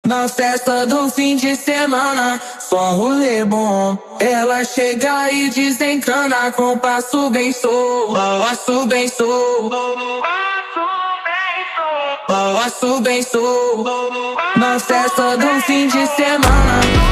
Na festa do fim de semana, só um rolê bom. Ela chega e desencana com passo bem solto, passo bem solto, passo bem solto. Na festa do fim de semana.